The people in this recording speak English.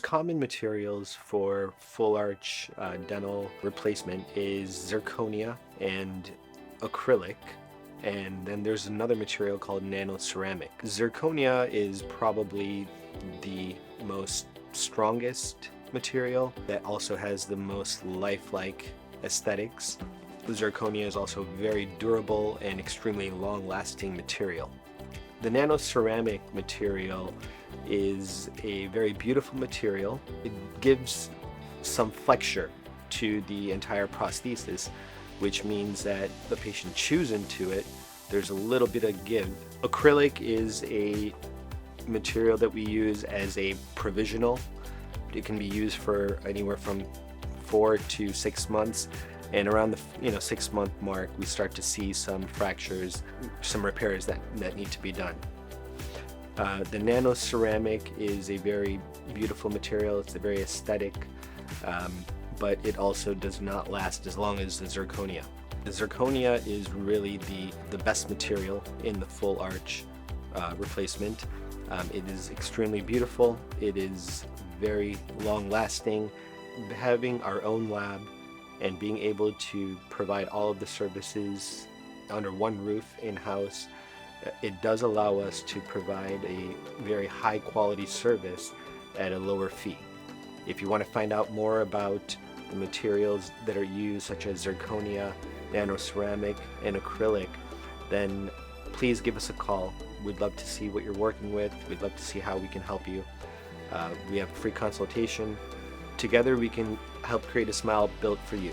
common materials for full arch dental replacement is zirconia and acrylic, and then there's another material called nanoceramic. Zirconia is probably the most strongest material that also has the most lifelike aesthetics. Zirconia is also very durable and extremely long-lasting material. The nanoceramic material is a very beautiful material. It gives some flexure to the entire prosthesis, which means that the patient chews into it, there's a little bit of give. Acrylic is a material that we use as a provisional. It can be used for anywhere from 4 to 6 months, and around the 6-month mark we start to see some fractures, some repairs that need to be done. The nanoceramic is a very beautiful material. It's a very aesthetic, but it also does not last as long as the zirconia. The zirconia is really the best material in the full arch replacement. It is extremely beautiful. It is very long lasting. Having our own lab and being able to provide all of the services under one roof in-house, it does allow us to provide a very high quality service at a lower fee. If you want to find out more about the materials that are used, such as zirconia, nanoceramic, and acrylic, then please give us a call. We'd love to see what you're working with. We'd love to see how we can help you. We have a free consultation. Together we can help create a smile built for you.